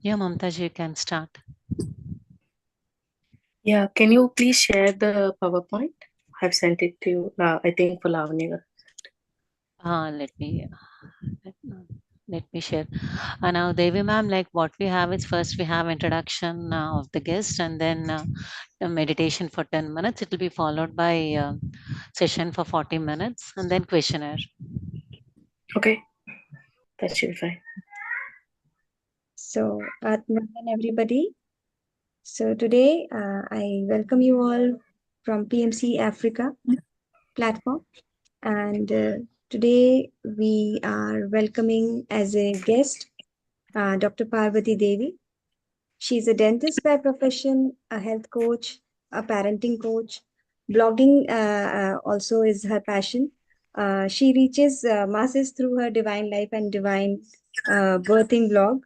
Yeah, Mamtaj, you can start. Yeah, can you please share the PowerPoint? I've sent it to you, I think, for Lavanya. Let me let, let me share. Now, Devi ma'am, like what we have is first we have introduction of the guest, and then a meditation for 10 minutes. It will be followed by session for 40 minutes, and then questionnaire. Okay, that should be fine. So, Atman, everybody. So today I welcome you all from PMC Africa platform, and today we are welcoming as a guest Dr. Parvati Devi. She's a dentist by profession, a health coach, a parenting coach. Blogging also is her passion. She reaches masses through her Divine Life and Divine Birthing blog.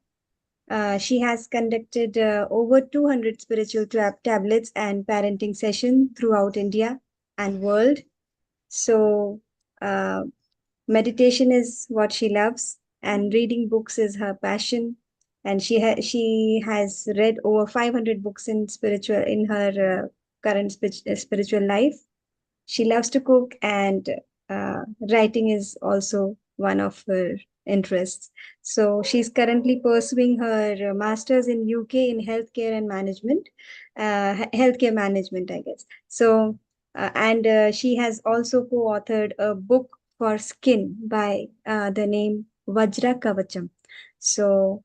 She has conducted over 200 spiritual tablets and parenting sessions throughout India and world. So, uh, meditation is what she loves, and reading books is her passion. And she has read over 500 books in her current spiritual life. She loves to cook, and writing is also one of her interests. So she's currently pursuing her master's in UK in healthcare and management, healthcare management, I guess. So, and she has also co-authored a book for skin by the name Vajra Kavacham. So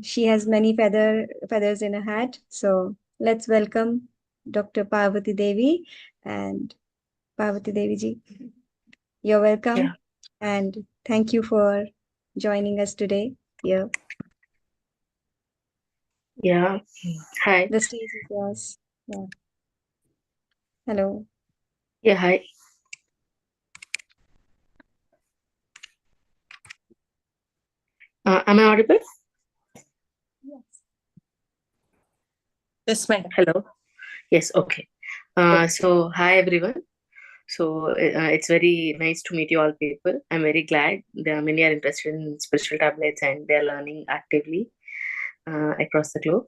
she has many feathers in her hat. So let's welcome Dr. Parvati Devi. And Parvati Devi ji, you're welcome. Yeah. And thank you for joining us today here. Yeah. Hi. The stage is yours. Yeah. Hello. Yeah, hi. Am I audible? Yes. Yes, madam. Hello. Yes, okay. So, hi everyone. So, it's very nice to meet you all people. I'm very glad there are many are interested in spiritual tablets and they're learning actively across the globe.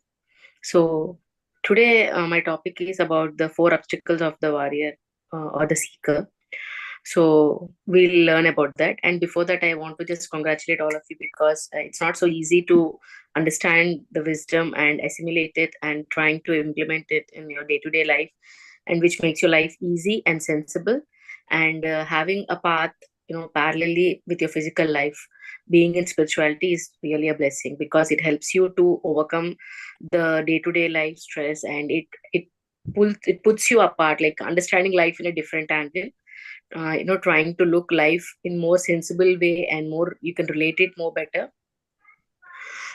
So, today my topic is about the four obstacles of the warrior or the seeker. So we'll learn about that. And before that, I want to just congratulate all of you because it's not so easy to understand the wisdom and assimilate it and trying to implement it in your day-to-day life, and which makes your life easy and sensible. And having a path, parallelly with your physical life, being in spirituality is really a blessing because it helps you to overcome the day-to-day life stress, and it puts you apart, like understanding life in a different angle, trying to look life in more sensible way and more you can relate it more better.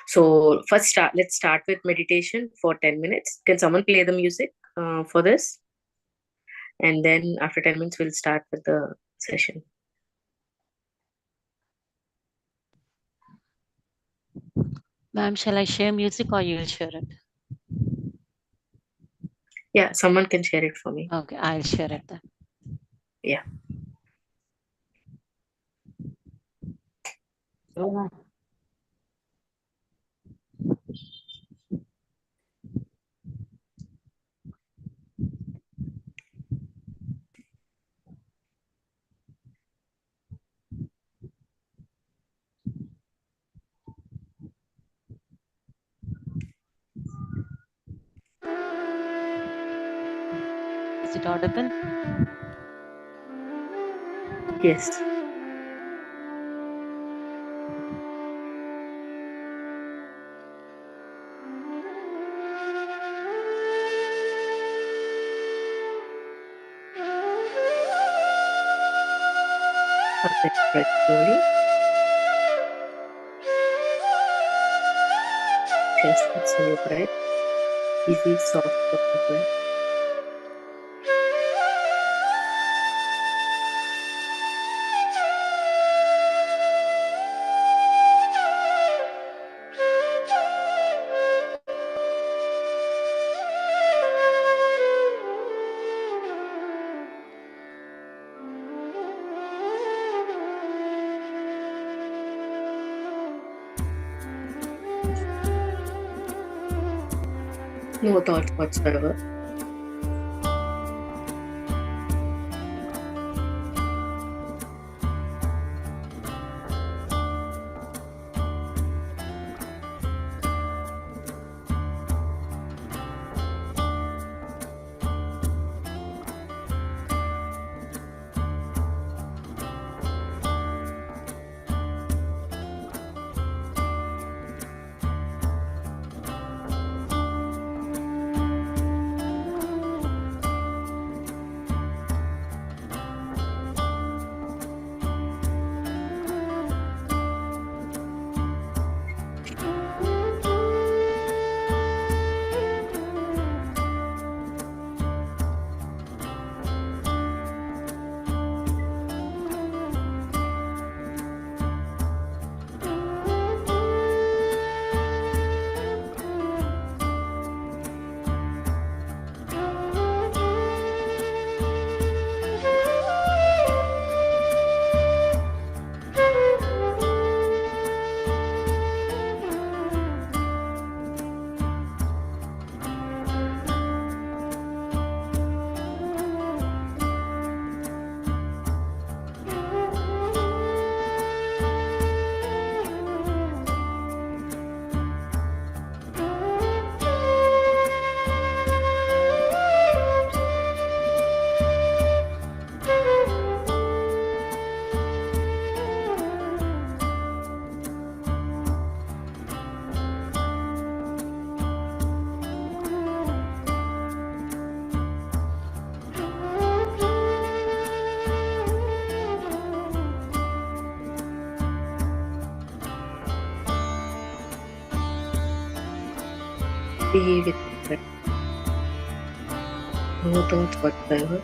So let's start with meditation for 10 minutes. Can someone play the music for this? And then after 10 minutes we'll start with the session. Ma'am, shall I share music or you'll share it? Yeah, someone can share it for me. Okay, I'll share it then. Yeah. Is it audible? Yes. Okay, right, slowly. Just exhale your breath. Easy, soft, soft breath. No thoughts whatsoever. Be with your breath. No thoughts whatsoever.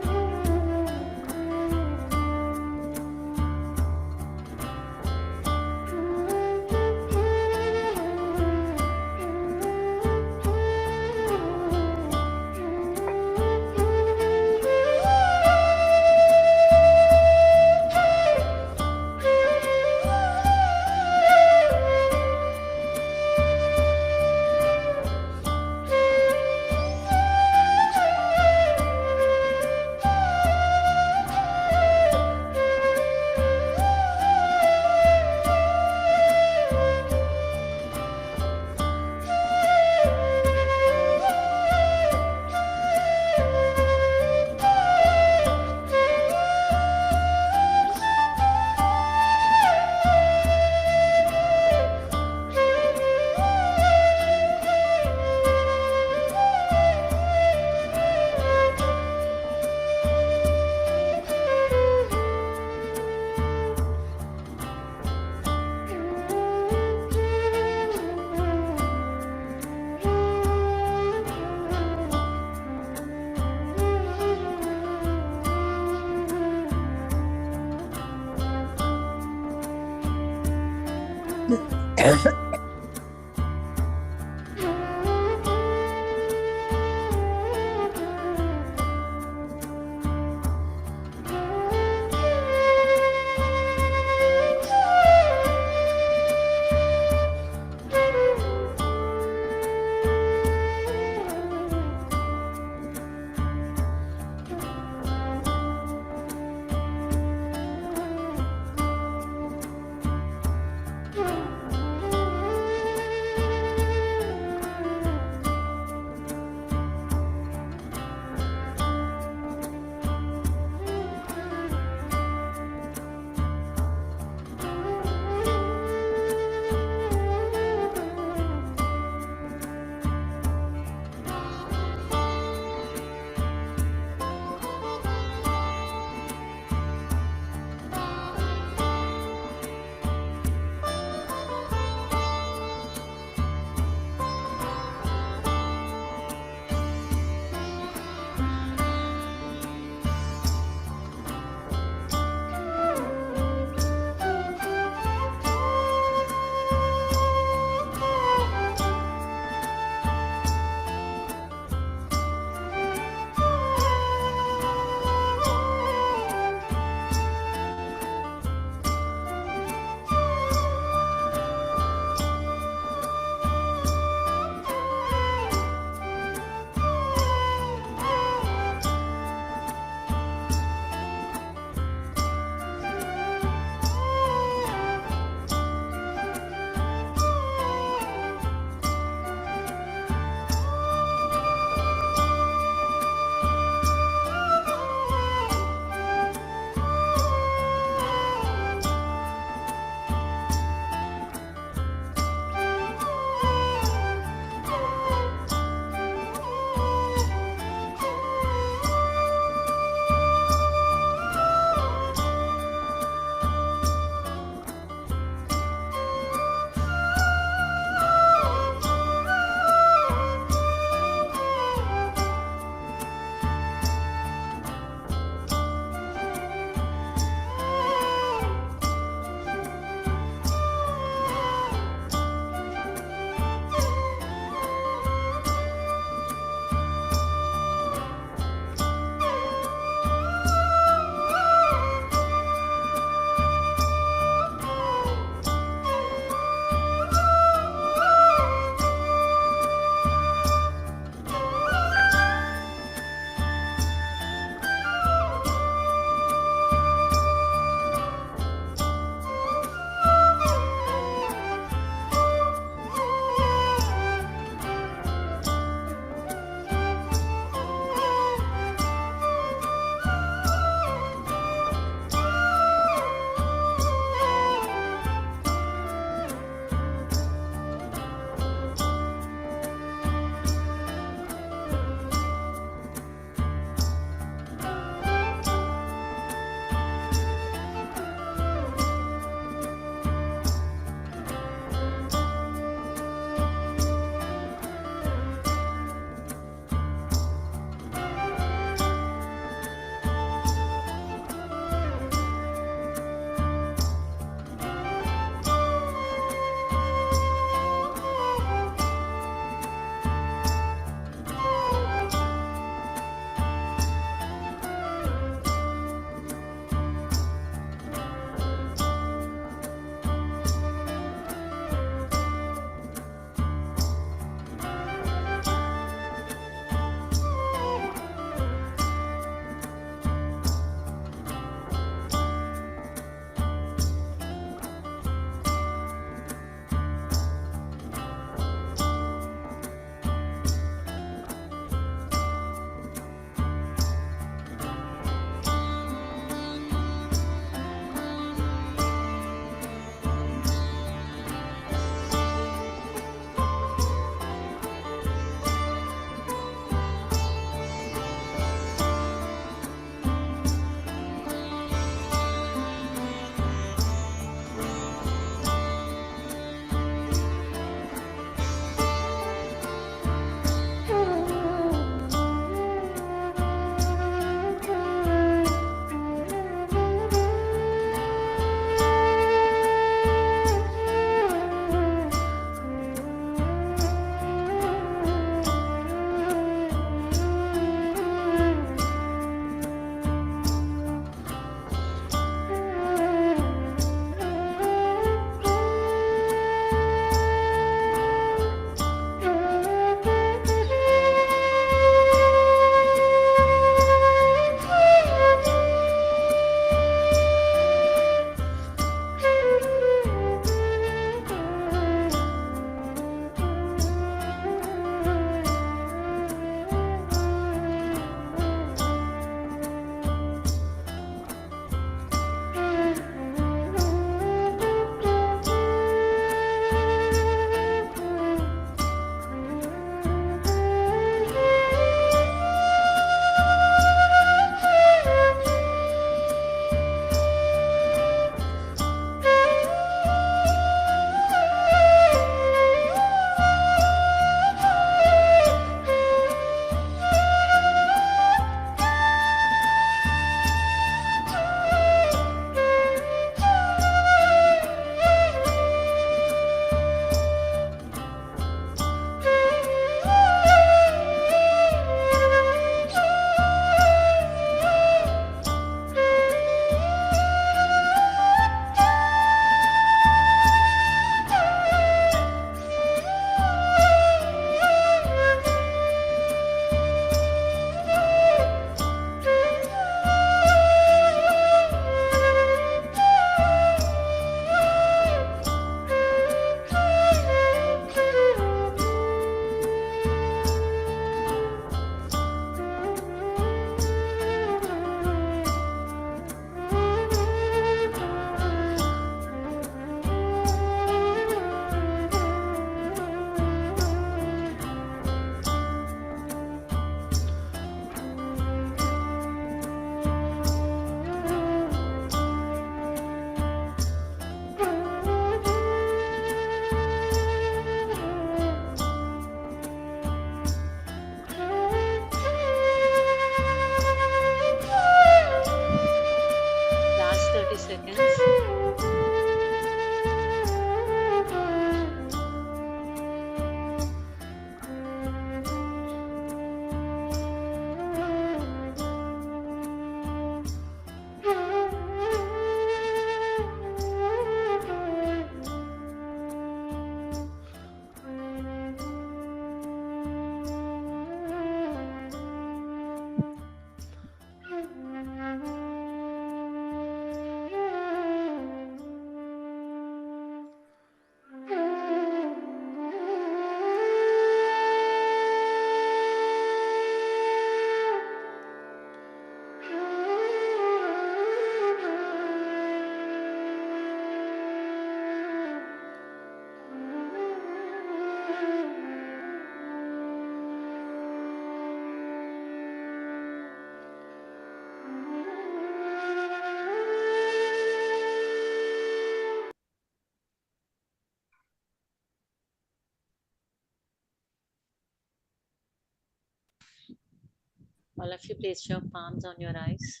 All of you place your palms on your eyes.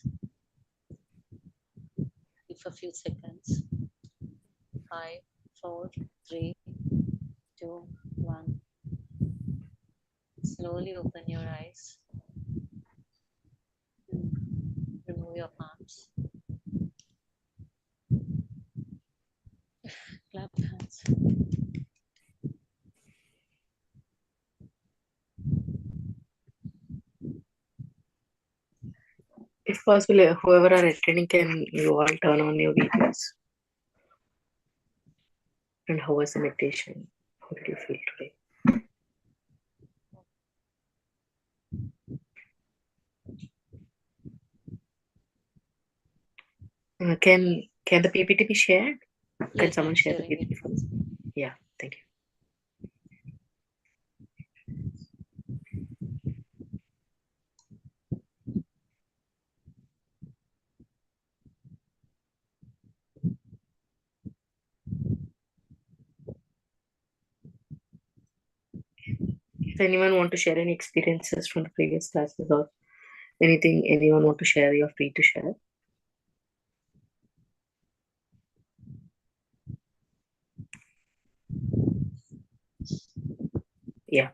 Give a few seconds. 5, 4, 3, 2, 1. Slowly open your eyes. Remove your palms. Clap hands. If possible, whoever are attending, can you all turn on your videos? And how was the meditation? How did you feel today? Can the PPT be shared? Can Yes, someone I'm share the sharing it. PPT for us? Yeah, thank you. If anyone want to share any experiences from the previous classes or anything anyone want to share, you're free to share. Yeah.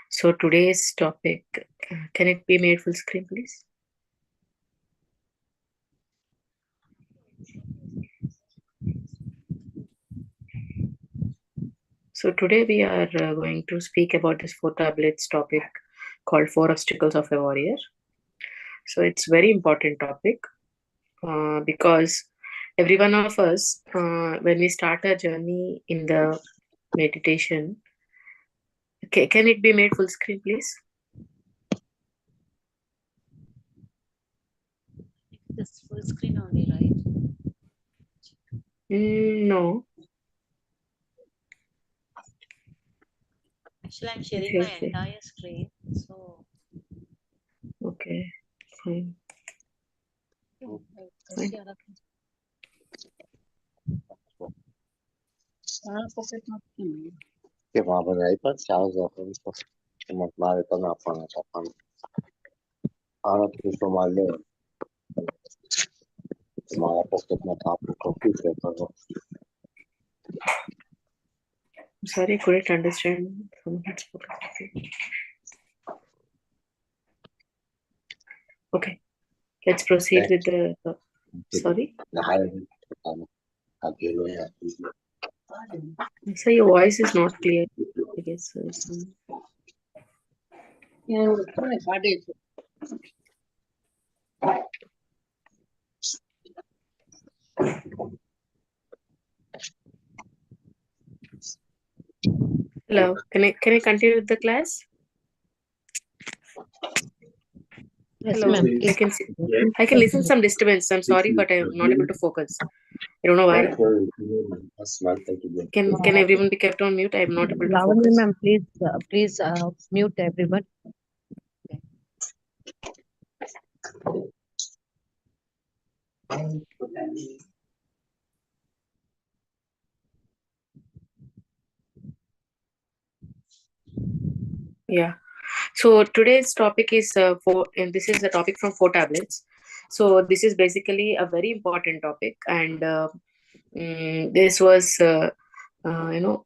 So today's topic, can it be made full screen, please? So today we are going to speak about this 4 tablets topic called 4 obstacles of a warrior. So it's very important topic because every one of us, when we start our journey in the meditation, can it be made full screen, please? This full screen only, right? No. Actually, I'm sharing my Okay. entire screen. So, Okay. Fine. Fine. Que vamos aí para tchau, que uma clave para na pana, tá pana. Ana que tomalha, uma pocket na tapa, computer para. I'm sorry, I couldn't understand. Someone had spoken. Okay. Let's proceed with the. Sorry. Na higher aquilo é. So your voice is not clear. I guess. Hello. Can I continue with the class? Yes, Hello. ma'am. I can listen some disturbance. I'm sorry, but I'm not able to focus. I don't know why. Can everyone be kept on mute? I'm not able to Lavanya, focus. ma'am, please mute everyone. Yeah. So today's topic is and this is the topic from 4 tablets. So this is basically a very important topic, and this was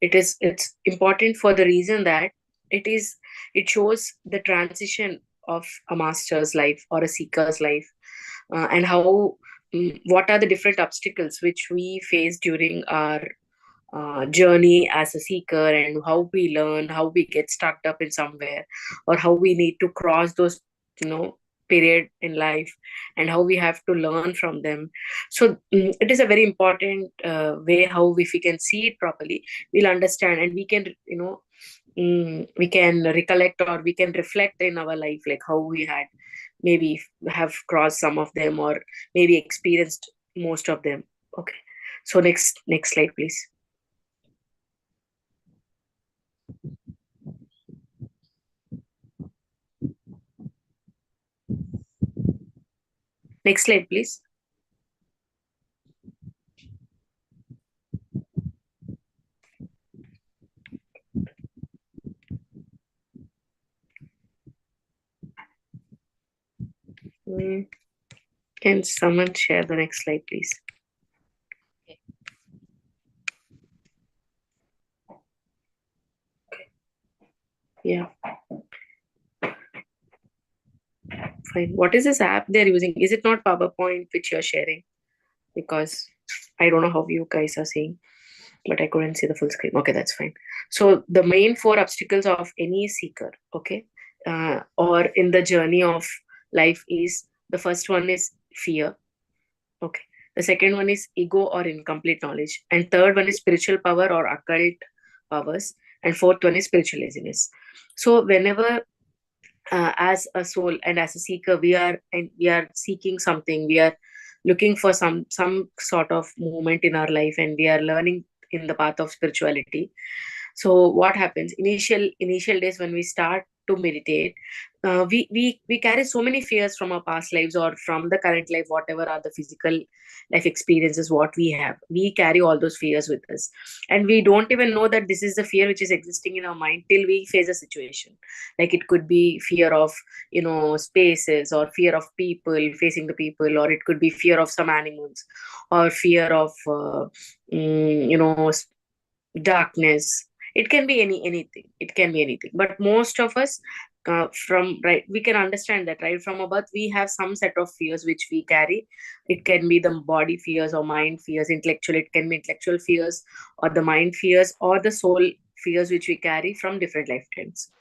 it's important for the reason that it shows the transition of a master's life or a seeker's life, and how what are the different obstacles which we face during our journey as a seeker, and how we learn, how we get stuck up in somewhere, or how we need to cross those period in life, and how we have to learn from them. So it is a very important way how, if we can see it properly, we'll understand, and we can we can recollect, or we can reflect in our life, like how we had maybe have crossed some of them, or maybe experienced most of them. Okay, so next slide, please. Next slide, please. Can someone share the next slide, please? Yeah. Fine. What is this app they're using? Is it not PowerPoint which you're sharing? Because I don't know how you guys are seeing, but I couldn't see the full screen. Okay, that's fine. So the main four obstacles of any seeker, okay, or in the journey of life is, the first one is fear. Okay. The second one is ego or incomplete knowledge. And third one is spiritual power or occult powers. And fourth one is spiritual laziness. So whenever as a soul and as a seeker, we are seeking something, we are looking for some sort of movement in our life, and we are learning in the path of spirituality. So what happens, initial days when we start to meditate, we carry so many fears from our past lives or from the current life, whatever are the physical life experiences what we have, we carry all those fears with us, and we don't even know that this is the fear which is existing in our mind till we face a situation. Like it could be fear of, spaces, or fear of people, facing the people, or it could be fear of some animals, or fear of darkness. It can be anything, it can be anything, but most of us, from right, we can understand that right from above we have some set of fears which we carry. It can be the body fears or mind fears, intellectual, it can be intellectual fears, or the mind fears, or the soul fears which we carry from different lifetimes.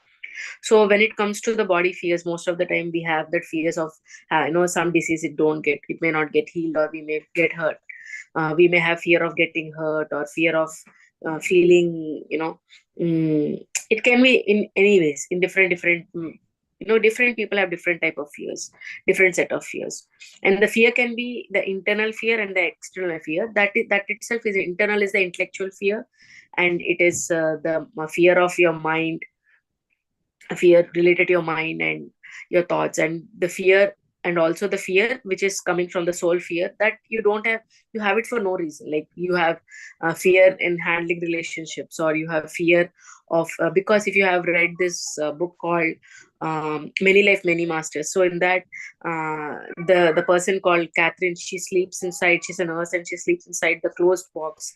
So when it comes to the body fears, most of the time we have that fears of some disease, it may not get healed, or we may get hurt. We may have fear of getting hurt, or fear of feeling, it can be in any ways, in different different people have different type of fears, different set of fears. And the fear can be the internal fear and the external fear. That itself is, internal is the intellectual fear, and it is the fear of your mind, a fear related to your mind and your thoughts, and the fear, and also the fear which is coming from the soul fear, that you have it for no reason. Like you have fear in handling relationships, or you have fear of because if you have read this book called Many Life Many Masters, so in that the person called Catherine, she sleeps inside, she's a nurse, and she sleeps inside the closed box,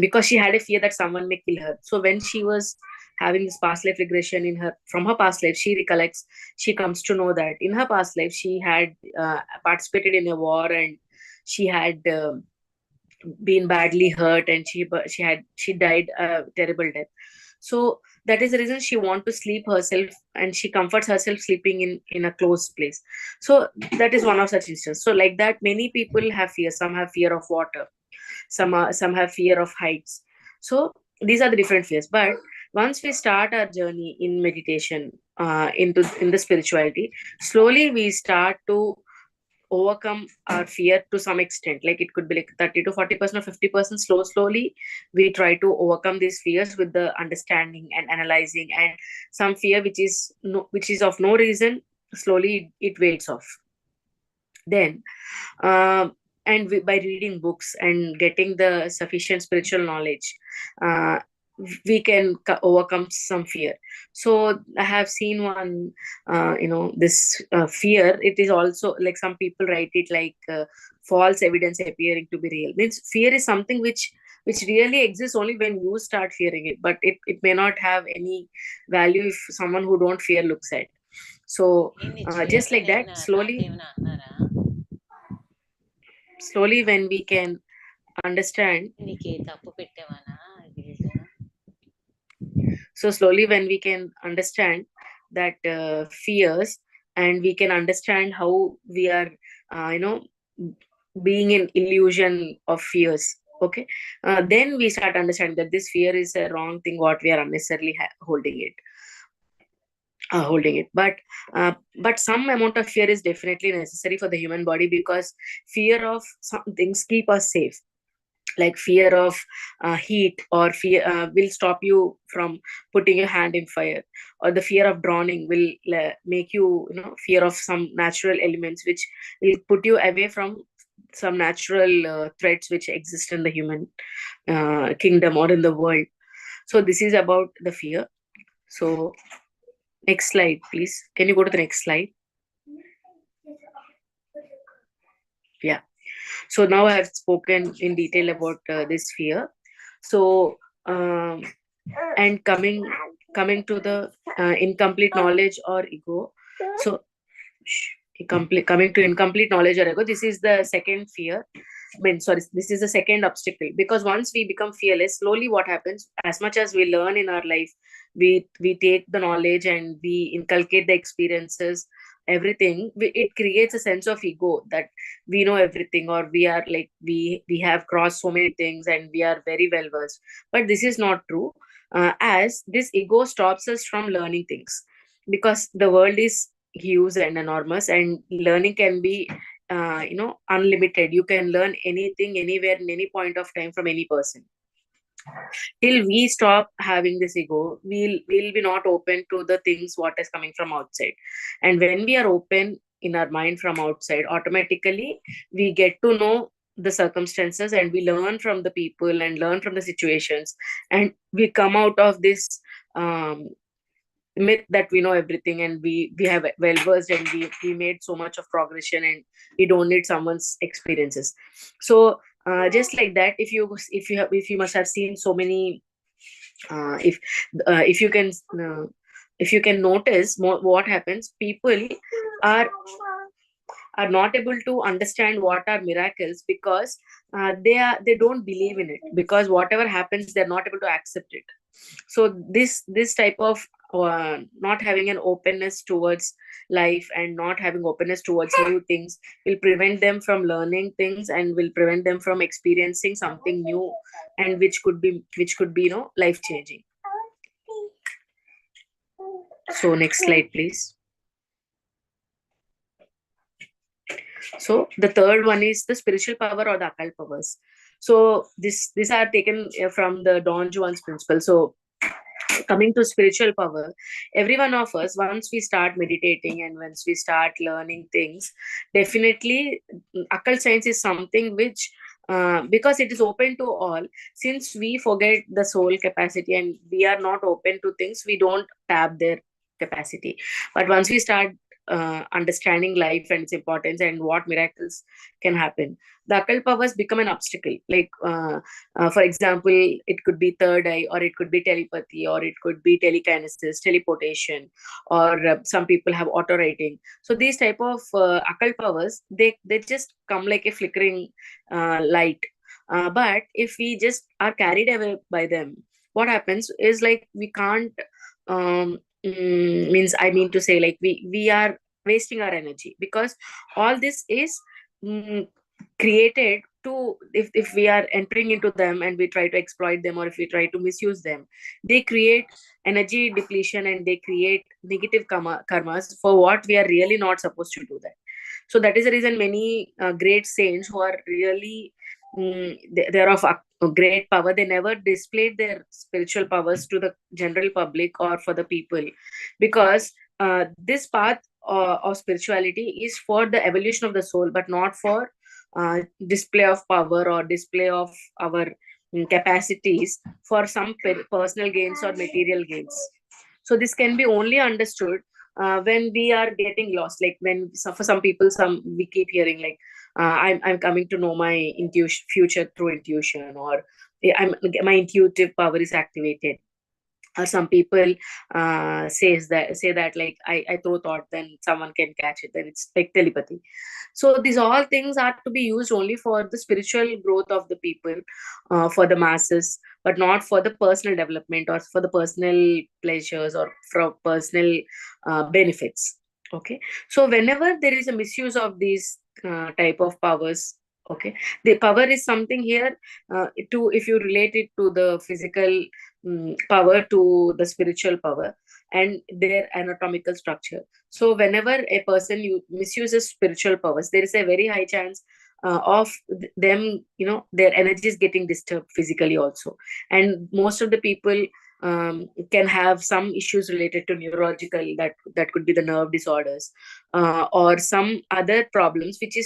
because she had a fear that someone may kill her. So when she was having this past life regression in her, from her past life, she recollects, she comes to know that in her past life she had participated in a war, and she had been badly hurt, and she died a terrible death. So that is the reason she want to sleep herself, and she comforts herself sleeping in a closed place. So that is one of such instances. So like that, many people have fear. Some have fear of water, some have fear of heights. So these are the different fears. But once we start our journey in meditation, in the spirituality, slowly we start to overcome our fear to some extent. Like it could be like 30 to 40% or 50%. Slowly we try to overcome these fears with the understanding and analyzing, and some fear which is of no reason, slowly it fades off. Then by reading books and getting the sufficient spiritual knowledge, uh, we can overcome some fear. So I have seen one, this fear, it is also like some people write it like false evidence appearing to be real. Means fear is something which really exists only when you start fearing it, but it may not have any value if someone who don't fear looks at. So just like that, slowly when we can understand, so slowly when we can understand that fears, and we can understand how we are being in illusion of fears. Okay, then we start understanding that this fear is a wrong thing, what we are unnecessarily holding it. But some amount of fear is definitely necessary for the human body, because fear of some things keep us safe. Like fear of heat, or fear will stop you from putting your hand in fire, or the fear of drowning will make you, fear of some natural elements which will put you away from some natural threats which exist in the human kingdom or in the world. So this is about the fear. So next slide, please. Can you go to the next slide? Yeah. So now I have spoken in detail about this fear. So um, and coming to the incomplete knowledge or ego. So coming to incomplete knowledge or ego, this is the second fear. Sorry, this is the second obstacle, because once we become fearless, slowly what happens, as much as we learn in our life, we take the knowledge and we inculcate the experiences, everything, it creates a sense of ego that we know everything, or we are like we have crossed so many things and we are very well versed. But this is not true, as this ego stops us from learning things, because the world is huge and enormous, and learning can be unlimited. You can learn anything, anywhere, in any point of time, from any person. Till we stop having this ego, we'll be not open to the things what is coming from outside. And when we are open in our mind from outside, automatically we get to know the circumstances, and we learn from the people and learn from the situations, and we come out of this um, myth that we know everything, and we have well versed, and we made so much of progression, and we don't need someone's experiences. So just like that, if you must have seen so many, uh, if if you can uh, if you can notice what happens, people are are not able to understand what are miracles, because they don't believe in it, because whatever happens they're not able to accept it. So this type of not having an openness towards life and not having openness towards new things will prevent them from learning things, and will prevent them from experiencing something new, and which could be life changing. So next slide, please. So the third one is the spiritual power or the occult powers. So these are taken from the Don Juan's principle. So coming to spiritual power, every one of us, once we start meditating and once we start learning things, definitely occult science is something which, because it is open to all, since we forget the soul capacity and we are not open to things, we don't tap their capacity. But once we start understanding life and its importance and what miracles can happen, the occult powers become an obstacle. Like for example, it could be third eye, or it could be telepathy, or it could be telekinesis, teleportation, or some people have auto writing. So these type of occult powers, they just come like a flickering light. But if we just are carried away by them, what happens is, like, we can't means I mean to say, like, we are wasting our energy, because all this is mm, created to, if we are entering into them and we try to exploit them, or if we try to misuse them, they create energy depletion, and they create negative karmas for what we are really not supposed to do that. So that is the reason many great saints who are really they're of a great power, they never displayed their spiritual powers to the general public or for the people, because this path of spirituality is for the evolution of the soul, but not for display of power or display of our capacities for some personal gains or material gains. So this can be only understood when we are getting lost. Like, when, so for some people, some we keep hearing like, I'm coming to know my intuition, future through intuition, or my intuitive power is activated. Or some people say that like, I throw thought, then someone can catch it, then it's like telepathy. So these all things are to be used only for the spiritual growth of the people, for the masses, but not for the personal development or for the personal pleasures or for personal benefits. Okay. So whenever there is a misuse of these type of powers, okay, the power is something here, to if you relate it to the physical power, to the spiritual power and their anatomical structure. So whenever a person misuses spiritual powers, there is a very high chance of them, their energy is getting disturbed physically also. And most of the people can have some issues related to neurological, that could be the nerve disorders, or some other problems, which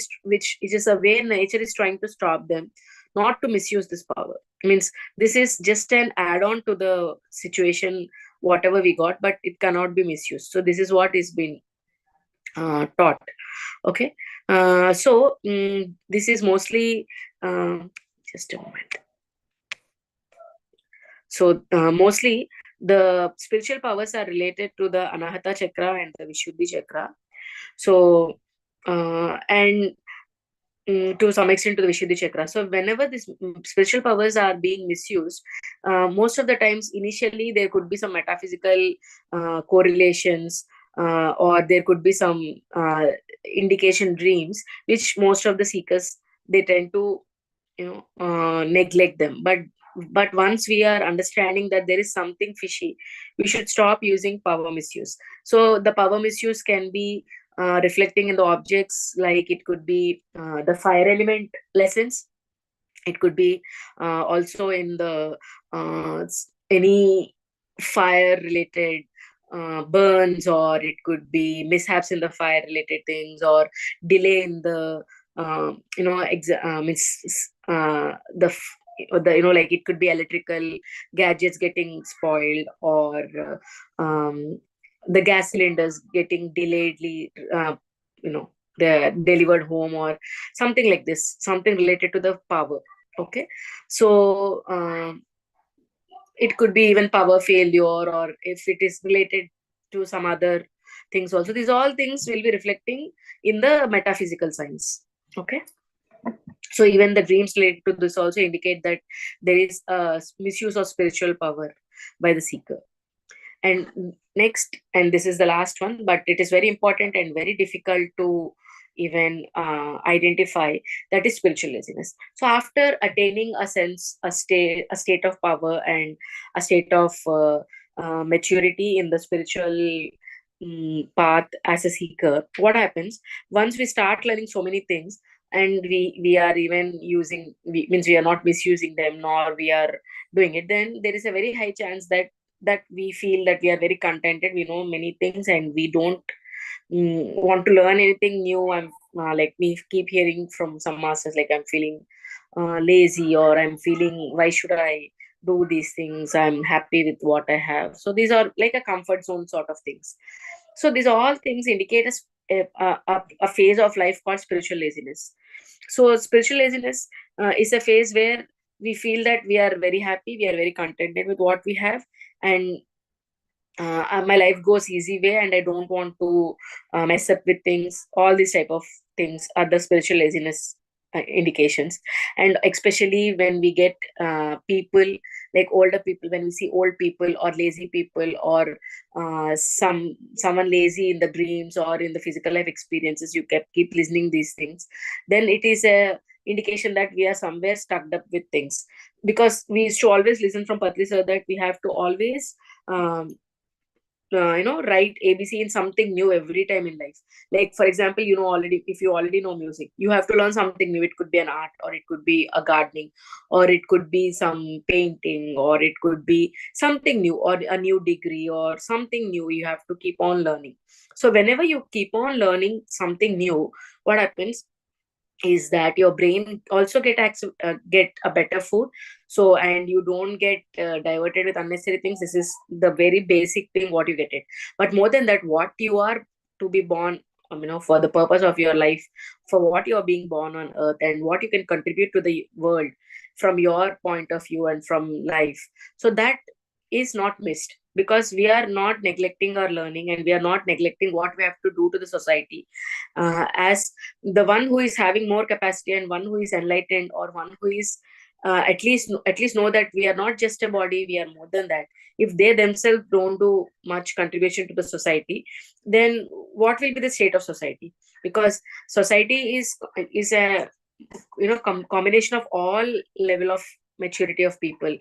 is a way nature is trying to stop them not to misuse this power. Means this is just an add-on to the situation whatever we got, but it cannot be misused. So this is what is being taught. Okay. This is mostly just a moment. So mostly the spiritual powers are related to the Anahata chakra and the Vishuddhi chakra. So and to some extent to the Vishuddhi chakra. So whenever these spiritual powers are being misused, most of the times initially there could be some metaphysical correlations, or there could be some indication dreams, which most of the seekers, they tend to neglect them. But once we are understanding that there is something fishy, we should stop using power misuse. So the power misuse can be reflecting in the objects, like it could be the fire element lessons. It could be also in the any fire related burns, or it could be mishaps in the fire related things, or delay in the like it could be electrical gadgets getting spoiled, or the gas cylinders getting delayedly you know they're delivered home, or something like this, something related to the power. Okay. So it could be even power failure, or if it is related to some other things also, these all things will be reflecting in the metaphysical science. Okay. So even the dreams related to this also indicate that there is a misuse of spiritual power by the seeker. And next, and this is the last one, but it is very important and very difficult to even identify, that is spiritual laziness. So after attaining a state of power and a state of maturity in the spiritual path as a seeker, what happens once we start learning so many things, and we are even means we are not misusing them, nor we are doing it, then there is a very high chance that we feel that we are very contented, we know many things, and we don't want to learn anything new. I'm like, we keep hearing from some masters, like, I'm feeling lazy, or I'm feeling, why should I do these things, I'm happy with what I have. So these are like a comfort zone sort of things. So these all things indicate a phase of life called spiritual laziness. So spiritual laziness is a phase where we feel that we are very happy, we are very contented with what we have, and my life goes easy way, and I don't want to mess up with things. All these type of things are the spiritual laziness indications. And especially when we get people, like older people, when we see old people or lazy people, or someone lazy in the dreams or in the physical life experiences, you keep listening these things, then it is a indication that we are somewhere stuck up with things. Because we used to always listen from Patri sir that we have to always um, write ABC in something new every time in life. Like, for example, already, if you already know music, you have to learn something new. It could be an art, or it could be a gardening, or it could be some painting, or it could be something new, or a new degree, or something new. You have to keep on learning. So whenever you keep on learning something new, what happens is that your brain also get a better food. So, and you don't get diverted with unnecessary things. This is the very basic thing what you get it. But more than that, what you are to be born, for the purpose of your life, for what you are being born on earth, and what you can contribute to the world from your point of view and from life. So that is not missed, because we are not neglecting our learning, and we are not neglecting what we have to do to the society, as the one who is having more capacity, and one who is enlightened, or one who is at least know that we are not just a body, we are more than that. If they themselves don't do much contribution to the society, then what will be the state of society? Because society is a combination of all level of maturity of people,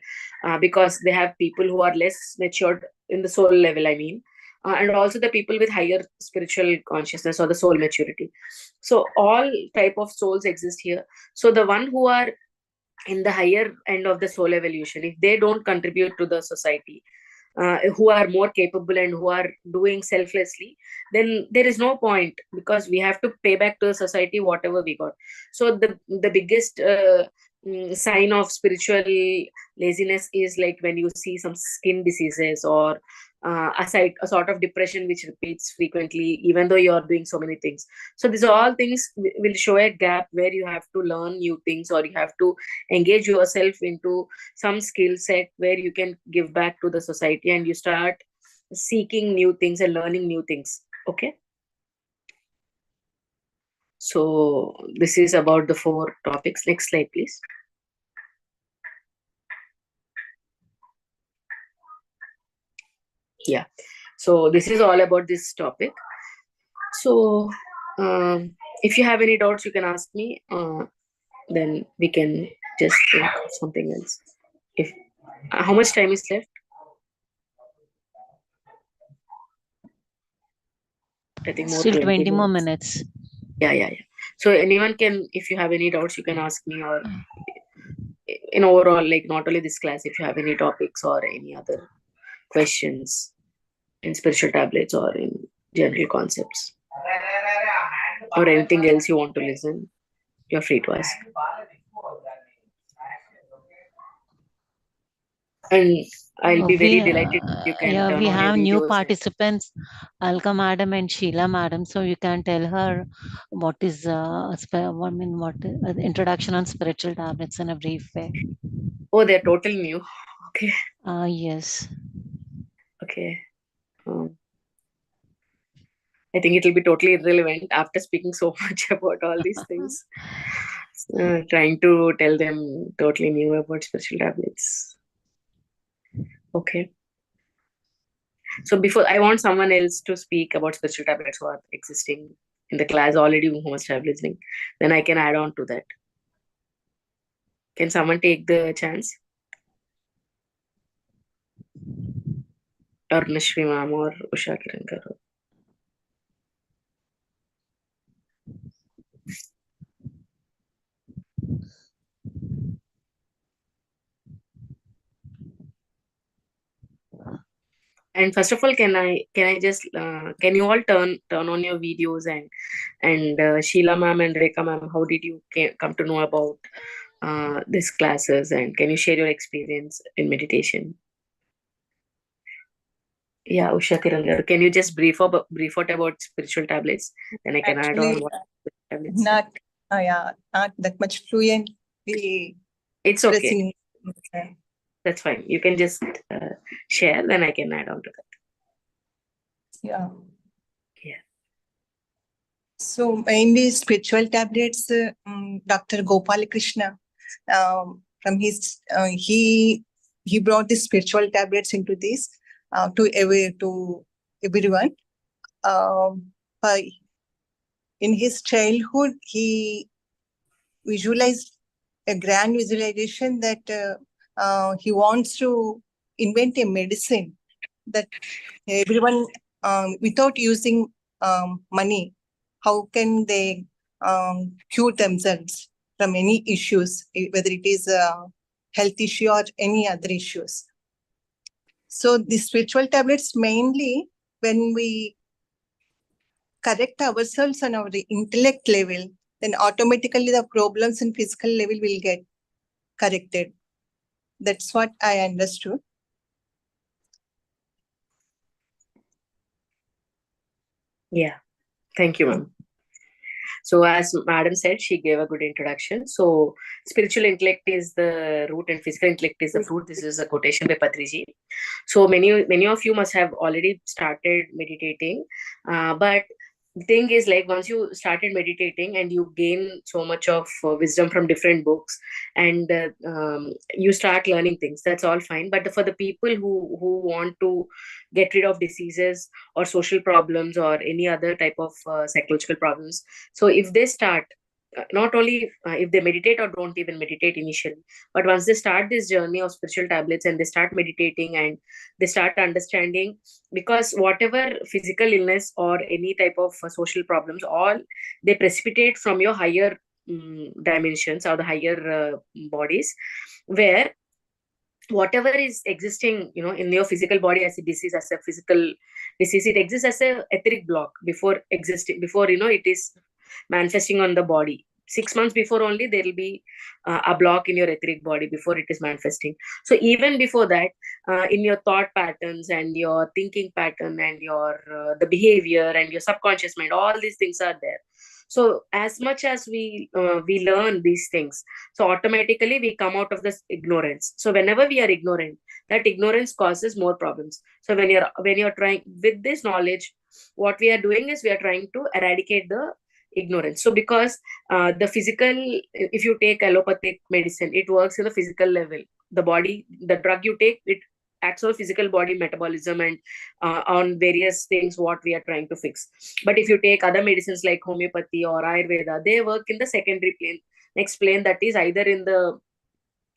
because they have people who are less matured in the soul level, I mean, and also the people with higher spiritual consciousness or the soul maturity. So all type of souls exist here. So the one who are in the higher end of the soul evolution, if they don't contribute to the society, who are more capable and who are doing selflessly, then there is no point, because we have to pay back to the society whatever we got. So the biggest sign of spiritual laziness is like when you see some skin diseases, or a sort of depression which repeats frequently, even though you are doing so many things. So these all things will show a gap where you have to learn new things, or you have to engage yourself into some skill set where you can give back to the society, and you start seeking new things and learning new things. Okay. So this is about the 4 topics. Next slide, please. Yeah. So this is all about this topic. So if you have any doubts, you can ask me. Then we can just think of something else. If how much time is left? I think more Still 20 20 more minutes. minutes. Yeah. So anyone can, if you have any doubts, you can ask me, or in overall, like not only this class, if you have any topics or any other questions in spiritual tablets or in general concepts or anything else you want to listen, you're free to ask. And I'll be very delighted if you can Yeah, turn we on your have new videos. participants, Alka madam and Sheila madam. So you can tell her what is introduction on spiritual tablets in a brief way. Oh, they're totally new. Okay. Yes. Okay. I think it will be totally irrelevant after speaking so much about all these things. Trying to tell them totally new about spiritual tablets. Okay. So before, I want someone else to speak about spiritual tablets who are existing in the class already, who must have listening. Then I can add on to that. Can someone take the chance? Or Nashri ma'am or Usha Kirankar. And first of all, can I just can you all turn on your videos, and Sheila ma'am and Rekha ma'am, how did you come to know about these classes, and can you share your experience in meditation? Yeah, Usha Kirangar, can you just brief out about spiritual tablets? Then I can add on what tablets. Not that much fluent. It's okay. That's fine. You can just share, then I can add on to that. Yeah. Yeah. So mainly spiritual tablets, Dr. Gopal Krishna, from his he brought the spiritual tablets into this to everyone. In his childhood, he visualized a grand visualization that he wants to invent a medicine that everyone, without using money, how can they cure themselves from any issues, whether it is a health issue or any other issues. So the spiritual tablets, mainly when we correct ourselves on our intellect level, then automatically the problems in physical level will get corrected. That's what I understood. Yeah. Thank you, ma'am. So as madam said, she gave a good introduction. So spiritual intellect is the root and physical intellect is the fruit. This is a quotation by Patriji. So many of you must have already started meditating, but the thing is, like, once you started meditating and you gain so much of wisdom from different books, and you start learning things, that's all fine. But for the people who want to get rid of diseases or social problems or any other type of psychological problems, so if they start, not only if they meditate or don't even meditate initially, but once they start this journey of spiritual tablets and they start meditating and they start understanding, because whatever physical illness or any type of social problems, all they precipitate from your higher dimensions or the higher bodies, where whatever is existing in your physical body as a disease, as a physical disease, it exists as a etheric block before existing, before it is manifesting on the body. 6 months before only there will be a block in your etheric body before it is manifesting. So even before that, in your thought patterns and your thinking pattern and your the behavior and your subconscious mind, all these things are there. So as much as we learn these things, so automatically we come out of this ignorance. So whenever we are ignorant, that ignorance causes more problems. So when you're trying with this knowledge, what we are doing is we are trying to eradicate the ignorance. So because the physical, if you take allopathic medicine, it works in the physical level. The body, the drug you take, it acts on physical body metabolism and on various things what we are trying to fix. But if you take other medicines like homeopathy or ayurveda, they work in the secondary plane, next plane, that is either in the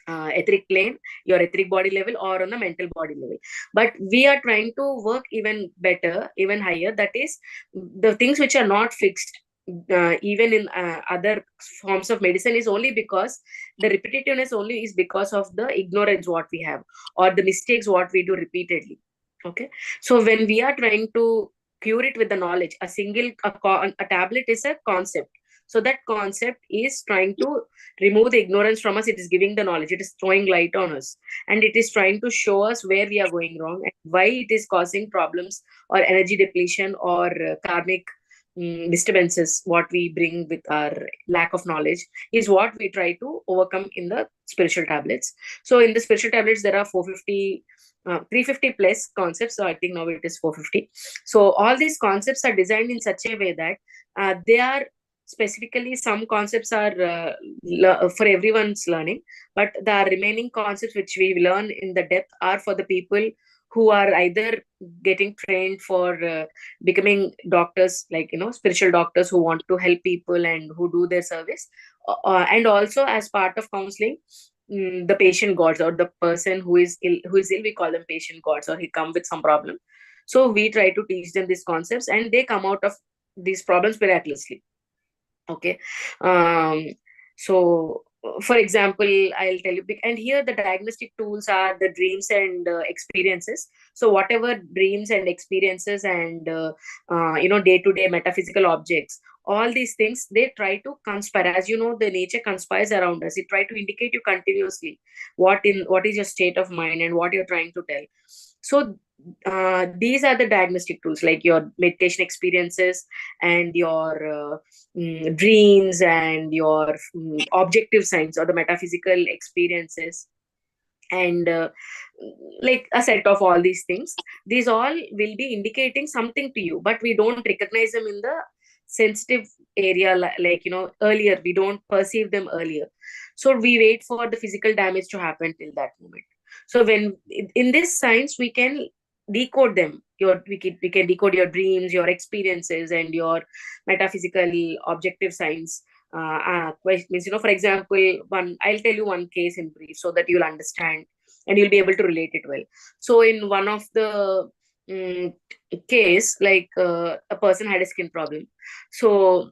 etheric plane, your etheric body level, or on the mental body level. But we are trying to work even better, even higher, that is the things which are not fixed even in other forms of medicine, is only because the repetitiveness only is because of the ignorance what we have, or the mistakes what we do repeatedly. Okay, so when we are trying to cure it with the knowledge, a tablet is a concept. So that concept is trying to remove the ignorance from us. It is giving the knowledge, it is throwing light on us, and it is trying to show us where we are going wrong and why it is causing problems or energy depletion or karmic disturbances what we bring with our lack of knowledge, is what we try to overcome in the spiritual tablets. So in the spiritual tablets there are 350 plus concepts. So I think now it is 450. So all these concepts are designed in such a way that they are specifically, some concepts are for everyone's learning, but the remaining concepts which we learn in the depth are for the people who are either getting trained for becoming doctors, like spiritual doctors who want to help people and who do their service, and also as part of counseling, the patient gods, or the person who is ill, we call them patient gods, or he come with some problem. So we try to teach them these concepts and they come out of these problems miraculously. Okay. So for example, I'll tell you, and here the diagnostic tools are the dreams and experiences. So whatever dreams and experiences and day-to-day metaphysical objects, all these things, they try to conspire. As you know, the nature conspires around us. It try to indicate you continuously what is your state of mind and what you're trying to tell. So these are the diagnostic tools, like your meditation experiences and your dreams and your objective signs, or the metaphysical experiences, and like a set of all these things. These all will be indicating something to you, but we don't recognize them in the sensitive area, like earlier we don't perceive them earlier. So we wait for the physical damage to happen till that moment. So when in this science we can decode them, we can decode your dreams, your experiences, and your metaphysical objective signs. Questions, for example, I'll tell you one case in brief so that you'll understand and you'll be able to relate it well. So in one of the case, like a person had a skin problem. So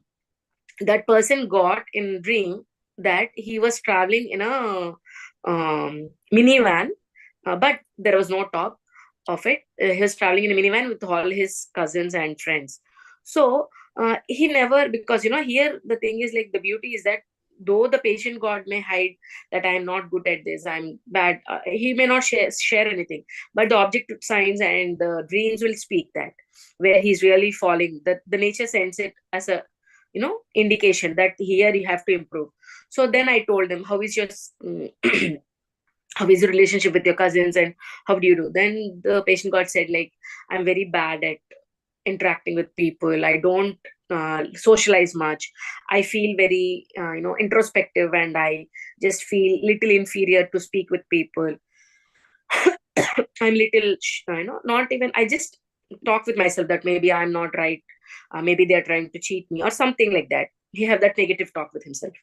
that person got in dream that he was traveling in a minivan, but there was no top of it. He was traveling in a minivan with all his cousins and friends. So he never, because here the thing is, like, the beauty is that though the patient god may hide that I am not good at this, I'm bad, he may not share anything, but the objective signs and the dreams will speak that where he's really falling, that the nature sends it as a indication that here you have to improve. So then I told them, how is your how is your relationship with your cousins and how do you do? Then the patient god said, like, I'm very bad at interacting with people, I don't socialize much, I feel very introspective, and I just feel little inferior to speak with people. I'm little not even, I just talk with myself that maybe I'm not right, maybe they're trying to cheat me or something like that. He have that negative talk with himself.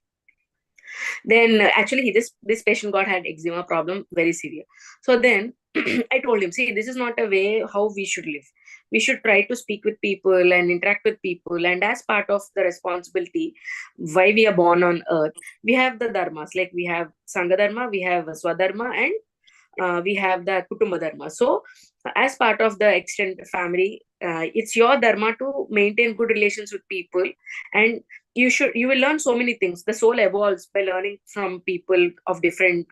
Then actually this patient got had eczema problem, very severe. So then I told him, see, this is not a way how we should live. We should try to speak with people and interact with people, and as part of the responsibility why we are born on earth, we have the dharmas, like we have sangha dharma, we have swadharma, and we have the kutumba dharma. So as part of the extended family, it's your dharma to maintain good relations with people and you will learn so many things. The soul evolves by learning from people of different,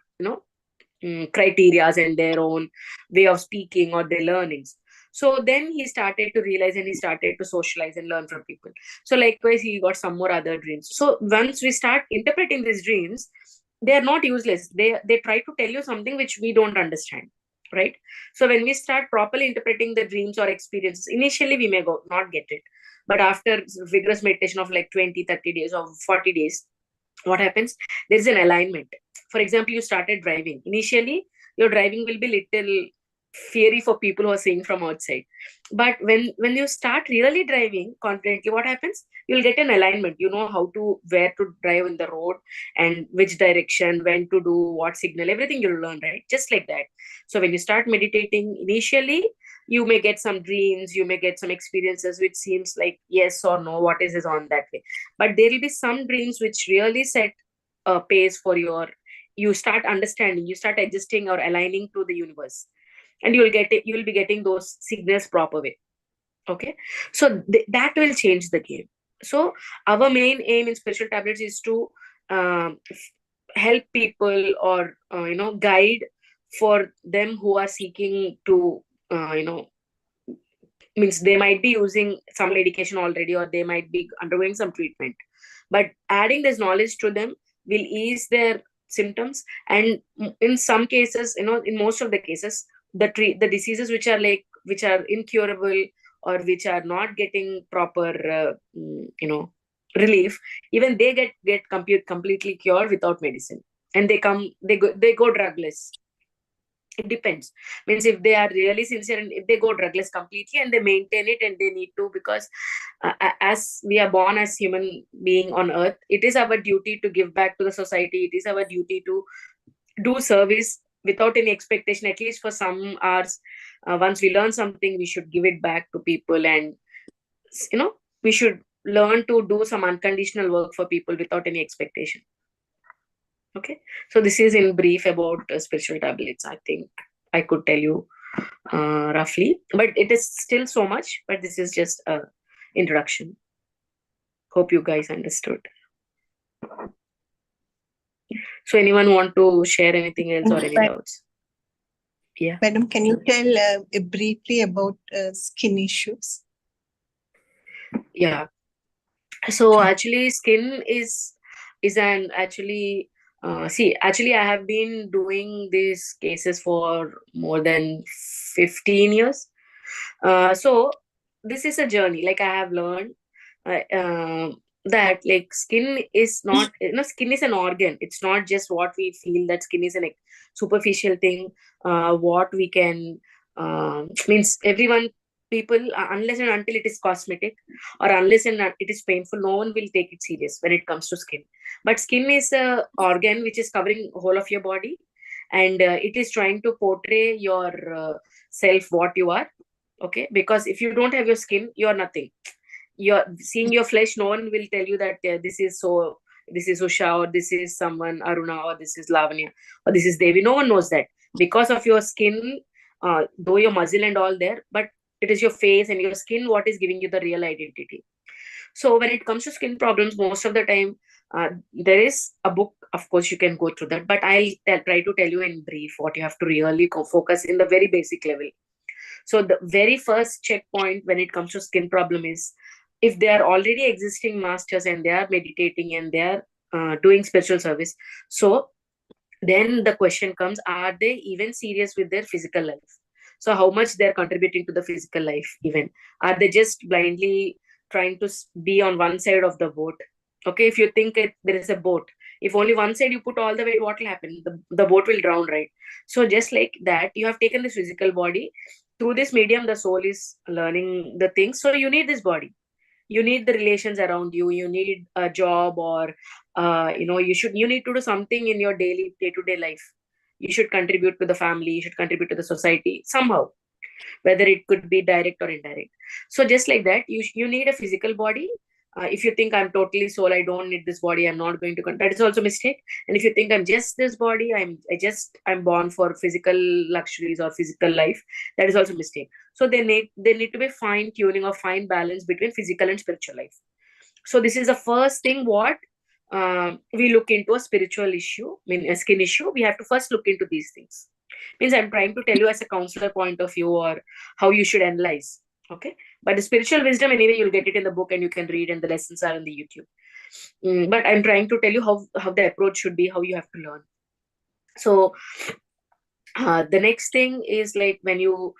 criterias and their own way of speaking or their learnings. So then he started to realize and he started to socialize and learn from people. So likewise, he got some more other dreams. So once we start interpreting these dreams, they are not useless. They try to tell you something which we don't understand, right? So when we start properly interpreting the dreams or experiences, initially we may not get it, but after vigorous meditation of like 20, 30 days or 40 days, what happens? There is an alignment. For example, you started driving. Initially, your driving will be little fiery for people who are seeing from outside. But when you start really driving confidently, what happens? You'll get an alignment. You know how to, where to drive in the road and which direction, when to do what signal, everything you'll learn, right? Just like that. So when you start meditating, initially, you may get some dreams, you may get some experiences which seems like yes or no, what is on that way. But there will be some dreams which really set a pace for you start understanding, you start adjusting or aligning to the universe, and you will be getting those signals proper way. Okay, so that will change the game. So our main aim in spiritual tablets is to help people or guide for them who are seeking to means they might be using some medication already or they might be undergoing some treatment, but adding this knowledge to them will ease their symptoms. And in some cases, in most of the cases, the diseases which are incurable or which are not getting proper relief, even they get completely cured without medicine, and they go drugless. It depends. Means if they are really sincere and if they go drugless completely and they maintain it, and they need to, because as we are born as human being on earth, it is our duty to give back to the society. It is our duty to do service without any expectation, at least for some hours. Once we learn something, we should give it back to people, and we should learn to do some unconditional work for people without any expectation. Okay, so this is in brief about spiritual tablets. I think I could tell you roughly, but it is still so much, but this is just a introduction. Hope you guys understood. So anyone want to share anything else or any doubts? Yeah, Madam, can you tell briefly about skin issues? yeah. So actually skin is an actually actually I have been doing these cases for more than 15 years. So this is a journey. Like I have learned that like skin is not, skin is an organ. It's not just what we feel, that skin is an superficial thing. What we can means everyone, people, unless and until it is cosmetic or unless and it is painful, no one will take it serious when it comes to skin. But skin is a organ which is covering whole of your body, and it is trying to portray your self, what you are. Okay, because if you don't have your skin, you are nothing. You're seeing your flesh, no one will tell you that this is Usha, or this is someone Aruna, or this is Lavanya, or this is Devi. No one knows that. Because of your skin, though your muscle and all there, but it is your face and your skin what is giving you the real identity. So when it comes to skin problems, most of the time, there is a book, of course you can go through that, but I'll try to tell you in brief what you have to really focus in the very basic level. So the very first checkpoint when it comes to skin problem is, if they are already existing masters and they are meditating and they are doing spiritual service, so then the question comes, are they even serious with their physical life? So how much they're contributing to the physical life even? Are they just blindly trying to be on one side of the boat? Okay, if you think there is a boat, if only one side you put all the weight, what will happen? The boat will drown, right? So just like that, you have taken this physical body. Through this medium, the soul is learning the things. So you need this body. You need the relations around you. You need a job, or you need to do something in your daily day-to-day life. You should contribute to the family. You should contribute to the society somehow, whether it could be direct or indirect. So just like that, you need a physical body. If you think I'm totally soul, I don't need this body, I'm not going to that is also a mistake. And if you think I'm just this body, I'm born for physical luxuries or physical life, that is also a mistake. So they need to be fine tuning or fine balance between physical and spiritual life. So this is the first thing what we look into a spiritual issue, I mean a skin issue. We have to first look into these things. Means I'm trying to tell you as a counselor point of view, or how you should analyze. Okay, but the spiritual wisdom anyway you'll get it in the book and you can read, and the lessons are on the YouTube. But I'm trying to tell you how the approach should be, how you have to learn. So the next thing is like when you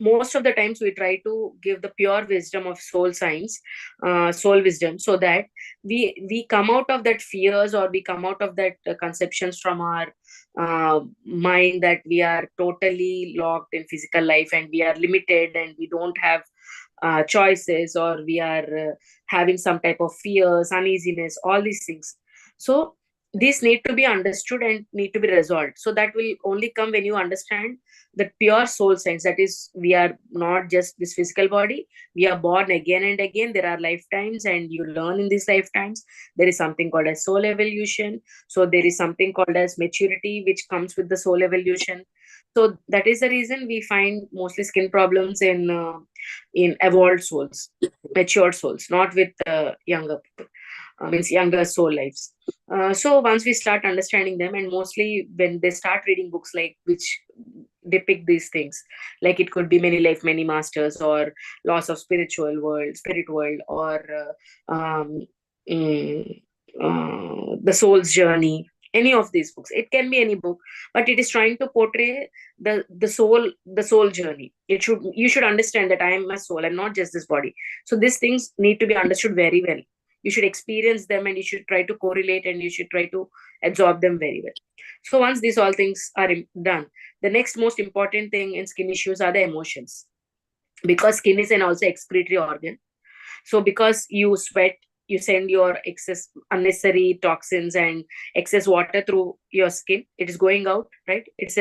most of the times we try to give the pure wisdom of soul science, soul wisdom, so that we come out of that fears, or we come out of that conceptions from our mind, that we are totally locked in physical life and we are limited and we don't have choices, or we are having some type of fears, uneasiness, all these things. So these need to be understood and need to be resolved. So that will only come when you understand the pure soul science, that is, we are not just this physical body, we are born again and again. There are lifetimes and you learn in these lifetimes. There is something called as soul evolution. So there is something called as maturity which comes with the soul evolution. So that is the reason we find mostly skin problems in evolved souls, matured souls, not with younger people, means younger soul lives. So once we start understanding them, and mostly when they start reading books like which depict these things, like it could be Many Life, Many Masters, or Loss of Spiritual World, Spirit World, or mm, The Soul's Journey, any of these books. It can be any book, but it is trying to portray the soul journey. You should understand that I am a soul and not just this body. So these things need to be understood very well. You should experience them and you should try to correlate and you should try to absorb them very well. So once these all things are done, the next most important thing in skin issues are the emotions, because skin is an also excretory organ. So because you sweat, you send your excess unnecessary toxins and excess water through your skin. It is going out, right? It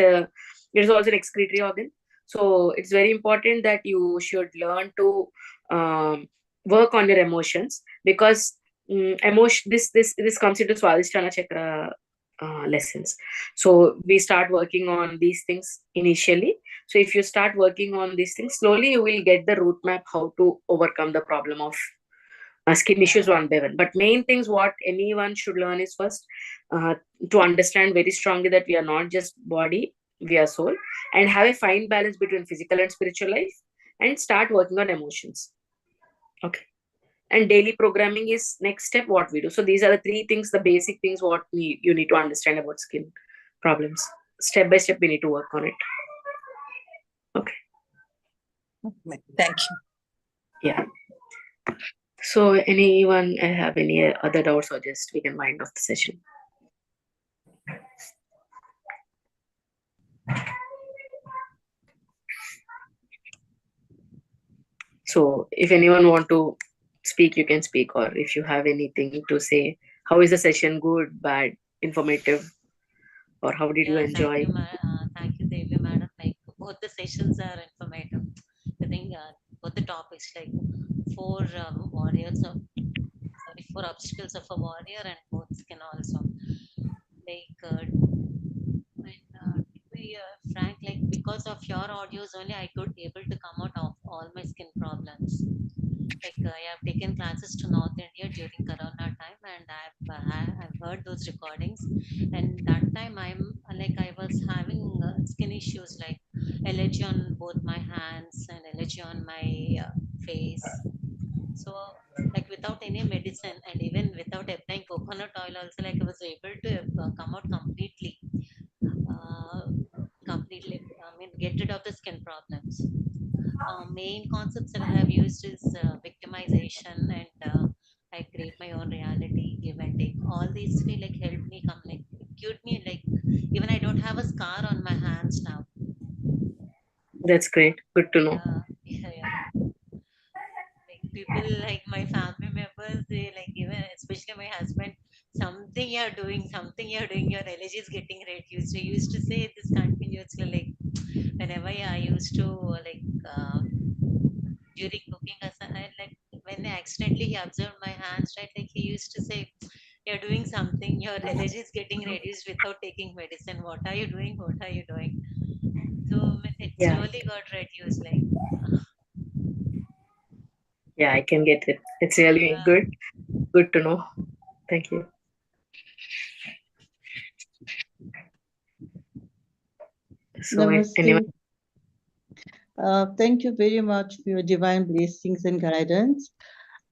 is also an excretory organ. So it's very important that you should learn to um, work on your emotions, because emotion this comes into Swadhisthana Chakra lessons. So we start working on these things initially. So if you start working on these things slowly, you will get the root map how to overcome the problem of skin issues one by one. But main things what anyone should learn is first uh, to understand very strongly that we are not just body, we are soul, and have a fine balance between physical and spiritual life, and start working on emotions. Okay. And daily programming is next step what we do. So these are the three things, the basic things what you need to understand about skin problems. Step by step we need to work on it. Okay. Thank you. Yeah. So anyone have any other doubts, or just we can wind off the session? So if anyone want to speak, you can speak, or if you have anything to say, how is the session? Good, bad, informative, or how did you enjoy? Thank you, Devi madam. Like both the sessions are informative. I think both the topics, like four warriors of, sorry, four obstacles of a warrior, and both can also, like to be frank, like because of your audios only I could able to come out of all my skin problems. Like I have taken classes to North India during Corona time, and I've heard those recordings. And that time I was having skin issues, like allergy on both my hands and allergy on my face. So like without any medicine and even without applying coconut oil also, like I was able to come out completely, uh, I mean, get rid of the skin problems. Main concepts that I have used is victimization and I create my own reality, give and take. All these three like help me come, like cured me, like even I don't have a scar on my hands now. That's great. Good to know. Yeah. Like people like my family members, they like, even especially my husband, something you're doing, your allergy is getting reduced. So I used to say this continuously, like whenever I used to during cooking, like when I accidentally he observed my hands, right? Like he used to say, "You're doing something. Your allergy is getting reduced without taking medicine. What are you doing? What are you doing?" So it Yeah. slowly got reduced. Like Yeah, I can get it. It's really good. Good to know. Thank you. So, anyone? Namaste. Thank you very much for your divine blessings and guidance.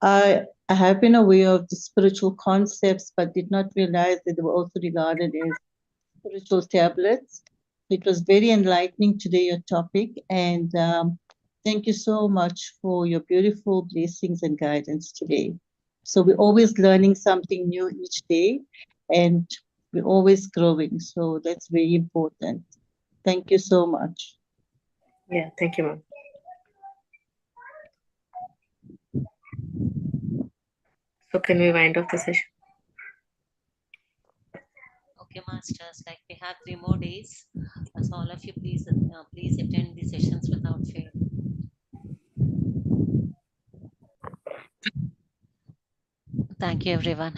I have been aware of the spiritual concepts, but did not realize that they were also regarded as spiritual tablets. It was very enlightening today, your topic, and thank you so much for your beautiful blessings and guidance today. So we're always learning something new each day, and we're always growing. So that's very important. Thank you so much. Yeah, thank you, ma'am. So, can we wind off the session? Okay, masters, like we have 3 more days. So all of you, please attend the sessions without fail. Thank you, everyone.